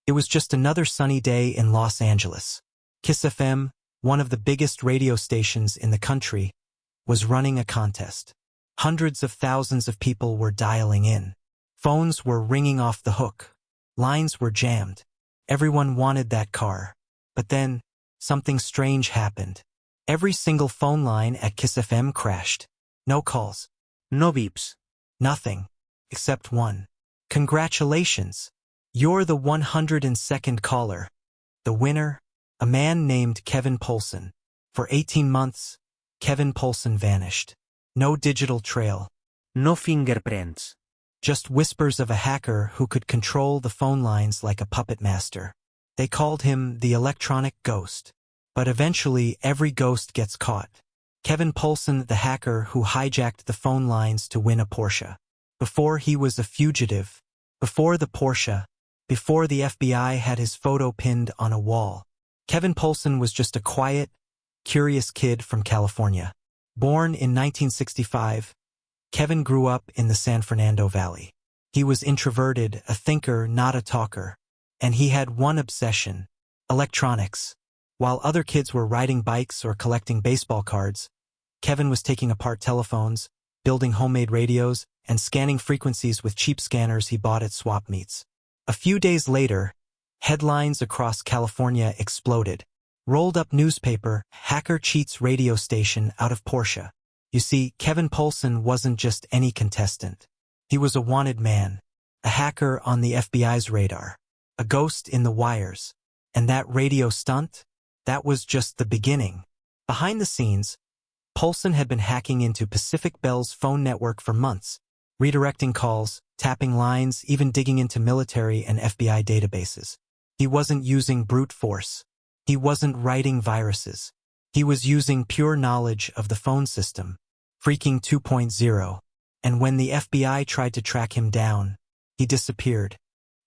It was just another sunny day in Los Angeles. Kiss FM, one of the biggest radio stations in the country, was running a contest. Hundreds of thousands of people were dialing in. Phones were ringing off the hook. Lines were jammed. Everyone wanted that car. But then, something strange happened. Every single phone line at Kiss FM crashed. No calls. No beeps. Nothing. Except one. Congratulations. You're the 102nd caller. The winner? A man named Kevin Poulsen. For 18 months, Kevin Poulsen vanished. No digital trail. No fingerprints. Just whispers of a hacker who could control the phone lines like a puppet master. They called him the electronic ghost. But eventually, every ghost gets caught. Kevin Poulsen, the hacker who hijacked the phone lines to win a Porsche. Before he was a fugitive, before the Porsche, before the FBI had his photo pinned on a wall, Kevin Poulsen was just a quiet, curious kid from California. Born in 1965, Kevin grew up in the San Fernando Valley. He was introverted, a thinker, not a talker. And he had one obsession: electronics. While other kids were riding bikes or collecting baseball cards, Kevin was taking apart telephones, building homemade radios, and scanning frequencies with cheap scanners he bought at swap meets. A few days later, headlines across California exploded. Rolled up newspaper, hacker cheats radio station out of Porsche. You see, Kevin Poulsen wasn't just any contestant. He was a wanted man, a hacker on the FBI's radar, a ghost in the wires. And that radio stunt? That was just the beginning. Behind the scenes, Poulsen had been hacking into Pacific Bell's phone network for months, redirecting calls, tapping lines, even digging into military and FBI databases. He wasn't using brute force. He wasn't writing viruses. He was using pure knowledge of the phone system, phreaking 2.0. And when the FBI tried to track him down, he disappeared.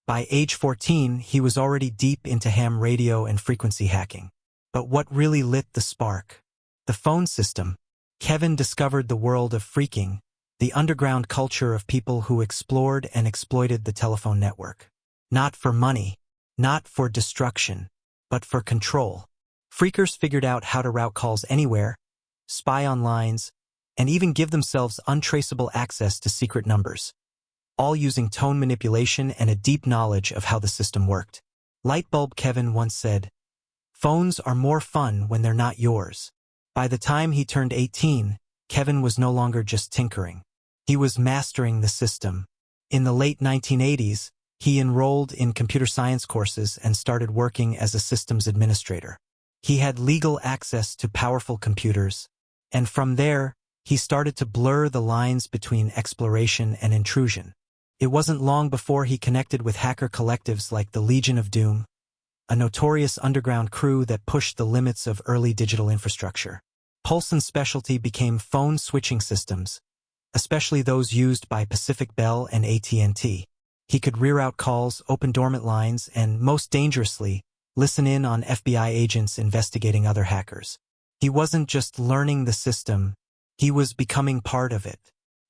By age 14, he was already deep into ham radio and frequency hacking. But what really lit the spark? The phone system. Kevin discovered the world of phreaking, the underground culture of people who explored and exploited the telephone network. Not for money, not for destruction, but for control. Phreakers figured out how to route calls anywhere, spy on lines, and even give themselves untraceable access to secret numbers, all using tone manipulation and a deep knowledge of how the system worked. Lightbulb Kevin once said, "Phones are more fun when they're not yours." By the time he turned 18, Kevin was no longer just tinkering. He was mastering the system. In the late 1980s, he enrolled in computer science courses and started working as a systems administrator. He had legal access to powerful computers, and from there, he started to blur the lines between exploration and intrusion. It wasn't long before he connected with hacker collectives like the Legion of Doom, a notorious underground crew that pushed the limits of early digital infrastructure. Poulsen's specialty became phone switching systems, especially those used by Pacific Bell and AT&T. He could reroute calls, open dormant lines, and, most dangerously, listen in on FBI agents investigating other hackers. He wasn't just learning the system, he was becoming part of it.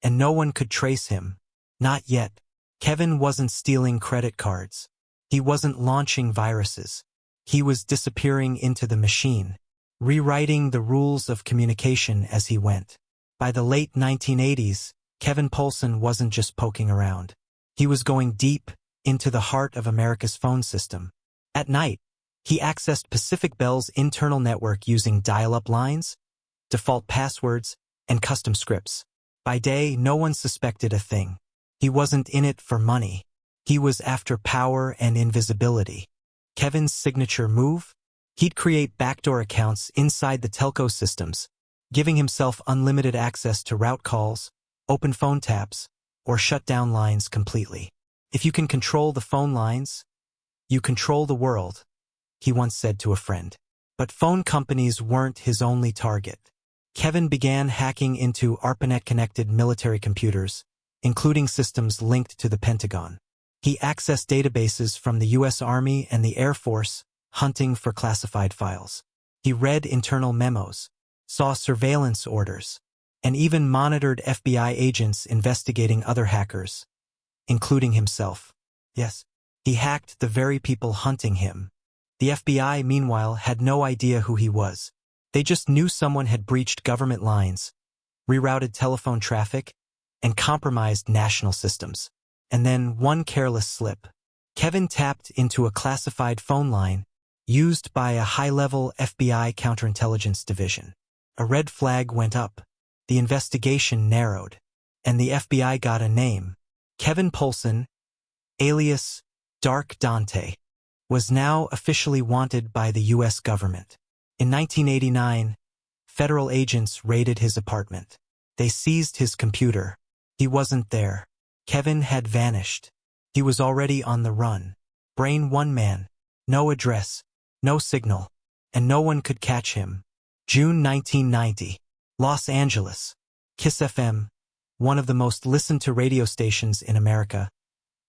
And no one could trace him. Not yet. Kevin wasn't stealing credit cards. He wasn't launching viruses. He was disappearing into the machine, rewriting the rules of communication as he went. By the late 1980s, Kevin Poulsen wasn't just poking around. He was going deep into the heart of America's phone system. At night, he accessed Pacific Bell's internal network using dial-up lines, default passwords, and custom scripts. By day, no one suspected a thing. He wasn't in it for money. He was after power and invisibility. Kevin's signature move? He'd create backdoor accounts inside the telco systems, giving himself unlimited access to route calls, open phone taps, or shut down lines completely. "If you can control the phone lines, you control the world," he once said to a friend. But phone companies weren't his only target. Kevin began hacking into ARPANET-connected military computers, including systems linked to the Pentagon. He accessed databases from the U.S. Army and the Air Force, hunting for classified files. He read internal memos, saw surveillance orders, and even monitored FBI agents investigating other hackers, including himself. Yes, He hacked the very people hunting him. The FBI, meanwhile, had no idea who he was. They just knew someone had breached government lines, rerouted telephone traffic, and compromised national systems. And then, one careless slip. Kevin tapped into a classified phone line used by a high-level FBI counterintelligence division. A red flag went up. The investigation narrowed. And the FBI got a name. Kevin Poulsen, alias Dark Dante, was now officially wanted by the U.S. government. In 1989, federal agents raided his apartment. They seized his computer. He wasn't there. Kevin had vanished. He was already on the run. Brain one man. No address. No signal. And no one could catch him. June 1990. Los Angeles. Kiss FM, one of the most listened-to radio stations in America,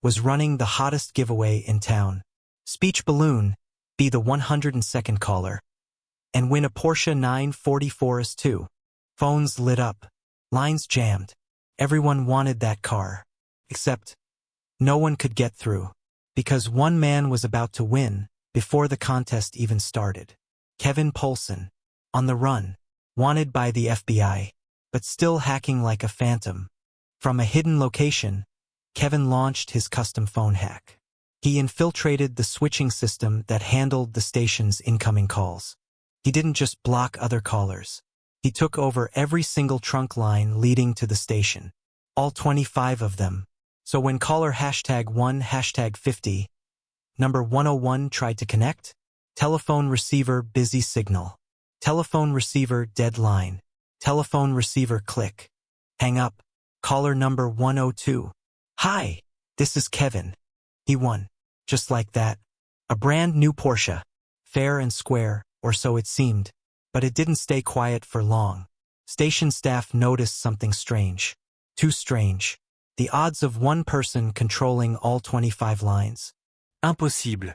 was running the hottest giveaway in town. Speech balloon, be the 102nd caller, and win a Porsche 944 S2. Phones lit up. Lines jammed. Everyone wanted that car. Except, no one could get through. Because one man was about to win before the contest even started. Kevin Poulsen. On the run. Wanted by the FBI. But still hacking like a phantom. From a hidden location, Kevin launched his custom phone hack. He infiltrated the switching system that handled the station's incoming calls. He didn't just block other callers. He took over every single trunk line leading to the station. All 25 of them. So when caller #1 #50, number 101 tried to connect, telephone receiver busy signal. Telephone receiver dead line. Telephone receiver click. Hang up. Caller number 102. Hi, this is Kevin. He won. Just like that. A brand new Porsche. Fair and square, or so it seemed. But it didn't stay quiet for long. Station staff noticed something strange. Too strange. The odds of one person controlling all 25 lines. Impossible.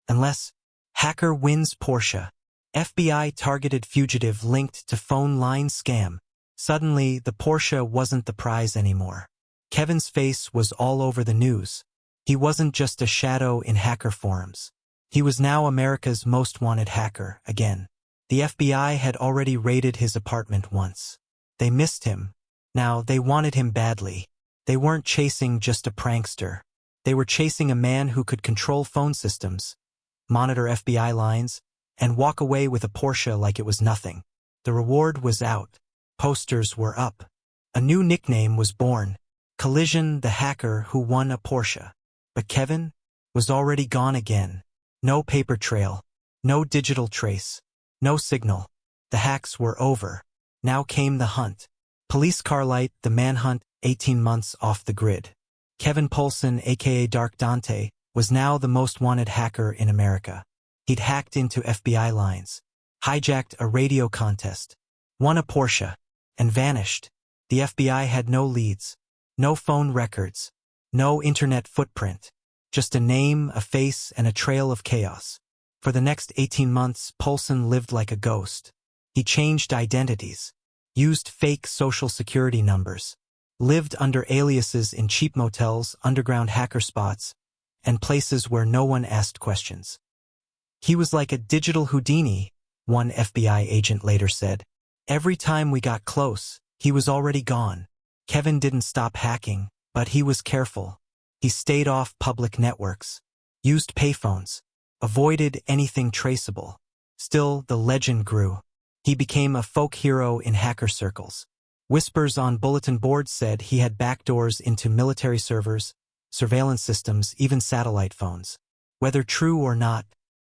Unless hacker wins Porsche. FBI targeted fugitive linked to phone line scam. Suddenly, the Porsche wasn't the prize anymore. Kevin's face was all over the news. He wasn't just a shadow in hacker forums. He was now America's most wanted hacker, again. The FBI had already raided his apartment once. They missed him. Now, they wanted him badly. They weren't chasing just a prankster. They were chasing a man who could control phone systems, monitor FBI lines, and walk away with a Porsche like it was nothing. The reward was out. Posters were up. A new nickname was born. Collision, the hacker who won a Porsche. But Kevin was already gone again. No paper trail. No digital trace. No signal. The hacks were over. Now came the hunt. Police car light, the manhunt, 18 months off the grid. Kevin Poulsen, aka Dark Dante, was now the most wanted hacker in America. He'd hacked into FBI lines, hijacked a radio contest, won a Porsche, and vanished. The FBI had no leads, no phone records, no internet footprint, just a name, a face, and a trail of chaos. For the next 18 months, Poulsen lived like a ghost. He changed identities, used fake social security numbers, lived under aliases in cheap motels, underground hacker spots, and places where no one asked questions. He was like a digital Houdini, one FBI agent later said. Every time we got close, he was already gone. Kevin didn't stop hacking, but he was careful. He stayed off public networks, used payphones, avoided anything traceable. Still, the legend grew. He became a folk hero in hacker circles. Whispers on bulletin boards said he had backdoors into military servers, surveillance systems, even satellite phones. Whether true or not,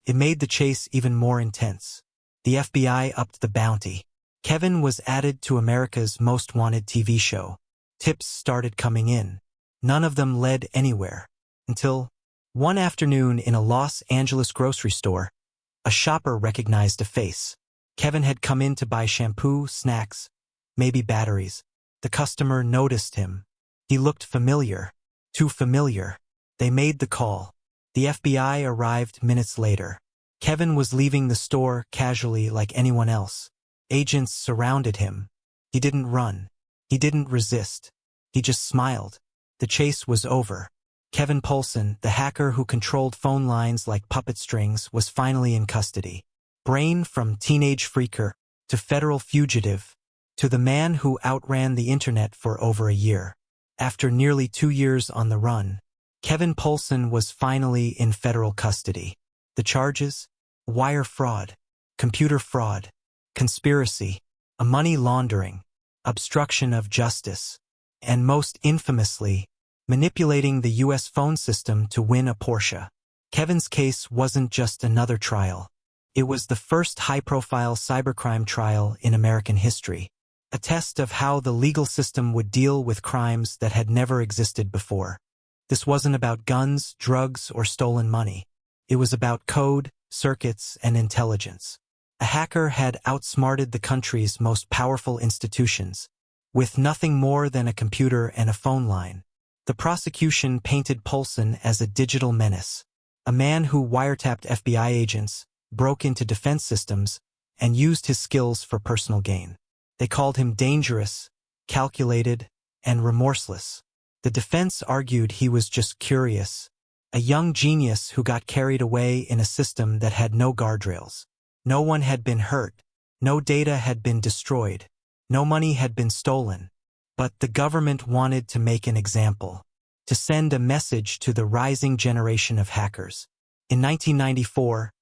it made the chase even more intense. The FBI upped the bounty. Kevin was added to America's most wanted TV show. Tips started coming in. None of them led anywhere. Until, one afternoon in a Los Angeles grocery store, a shopper recognized a face. Kevin had come in to buy shampoo, snacks, maybe batteries. The customer noticed him. He looked familiar. Too familiar. They made the call. The FBI arrived minutes later. Kevin was leaving the store casually like anyone else. Agents surrounded him. He didn't run. He didn't resist. He just smiled. The chase was over. Kevin Poulsen, the hacker who controlled phone lines like puppet strings, was finally in custody. Brain from teenage phreaker to federal fugitive to the man who outran the internet for over a year. After nearly 2 years on the run, Kevin Poulsen was finally in federal custody. The charges? Wire fraud, computer fraud, conspiracy, money laundering, obstruction of justice, and most infamously, manipulating the U.S. phone system to win a Porsche. Kevin's case wasn't just another trial. It was the first high-profile cybercrime trial in American history, a test of how the legal system would deal with crimes that had never existed before. This wasn't about guns, drugs, or stolen money. It was about code, circuits, and intelligence. A hacker had outsmarted the country's most powerful institutions, with nothing more than a computer and a phone line. The prosecution painted Poulsen as a digital menace, a man who wiretapped FBI agents, broke into defense systems, and used his skills for personal gain. They called him dangerous, calculated, and remorseless. The defense argued he was just curious, a young genius who got carried away in a system that had no guardrails. No one had been hurt, no data had been destroyed, no money had been stolen. But the government wanted to make an example, to send a message to the rising generation of hackers. In 1994,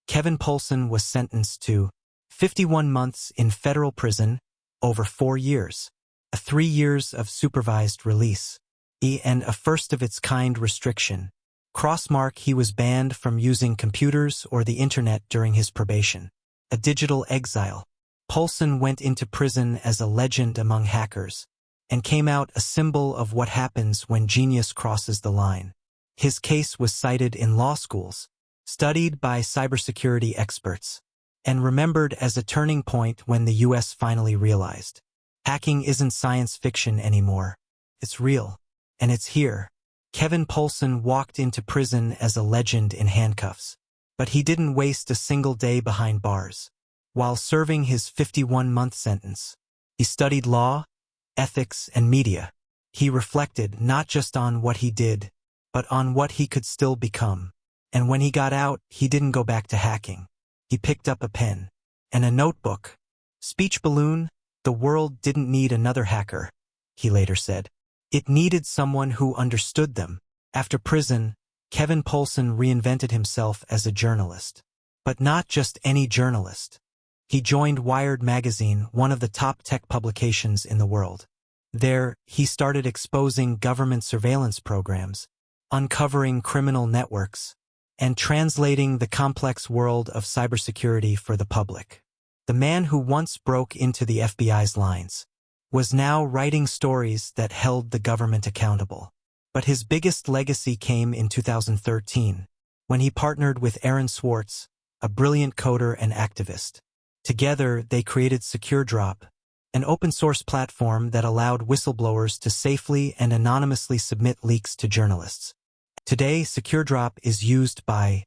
Kevin Poulsen was sentenced to 51 months in federal prison, over 4 years, 3 years of supervised release, and a first-of-its-kind restriction. Crossmark, he was banned from using computers or the internet during his probation. A digital exile. Poulsen went into prison as a legend among hackers, and came out a symbol of what happens when genius crosses the line. His case was cited in law schools, studied by cybersecurity experts, and remembered as a turning point when the U.S. finally realized hacking isn't science fiction anymore. It's real, and it's here. Kevin Poulsen walked into prison as a legend in handcuffs, but he didn't waste a single day behind bars. While serving his 51-month sentence, he studied law, ethics, and media. He reflected not just on what he did, but on what he could still become. And when he got out, he didn't go back to hacking. He picked up a pen and a notebook. Speech balloon, the world didn't need another hacker, he later said. It needed someone who understood them. After prison, Kevin Poulsen reinvented himself as a journalist. But not just any journalist. He joined Wired magazine, one of the top tech publications in the world. There, he started exposing government surveillance programs, uncovering criminal networks, and translating the complex world of cybersecurity for the public. The man who once broke into the FBI's lines was now writing stories that held the government accountable. But his biggest legacy came in 2013, when he partnered with Aaron Swartz, a brilliant coder and activist. Together, they created SecureDrop, an open-source platform that allowed whistleblowers to safely and anonymously submit leaks to journalists. Today, SecureDrop is used by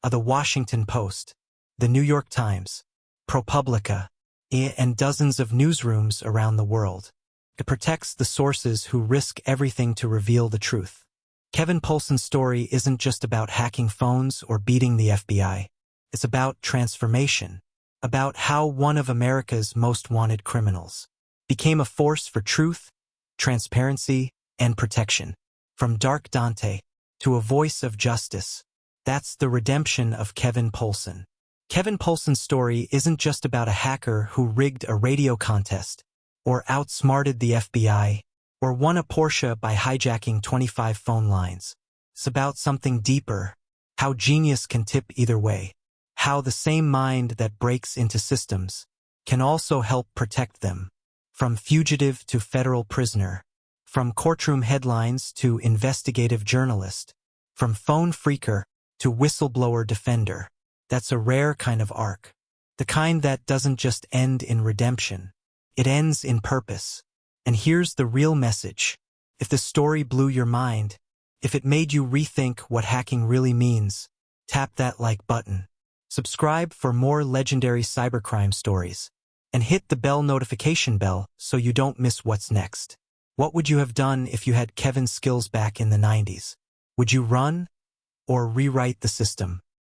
The Washington Post, The New York Times, ProPublica, and dozens of newsrooms around the world. It protects the sources who risk everything to reveal the truth. Kevin Poulsen's story isn't just about hacking phones or beating the FBI. It's about transformation, about how one of America's most wanted criminals became a force for truth, transparency, and protection. From dark Dante to a voice of justice, that's the redemption of Kevin Poulsen. Kevin Poulsen's story isn't just about a hacker who rigged a radio contest, or outsmarted the FBI, or won a Porsche by hijacking 25 phone lines. It's about something deeper, how genius can tip either way, how the same mind that breaks into systems can also help protect them. From fugitive to federal prisoner, from courtroom headlines to investigative journalist, from phone phreaker to whistleblower defender. That's a rare kind of arc. The kind that doesn't just end in redemption. It ends in purpose. And here's the real message. If the story blew your mind, if it made you rethink what hacking really means, tap that like button. Subscribe for more legendary cybercrime stories. And hit the bell notification bell so you don't miss what's next. What would you have done if you had Kevin's skills back in the 90s? Would you run or rewrite the system?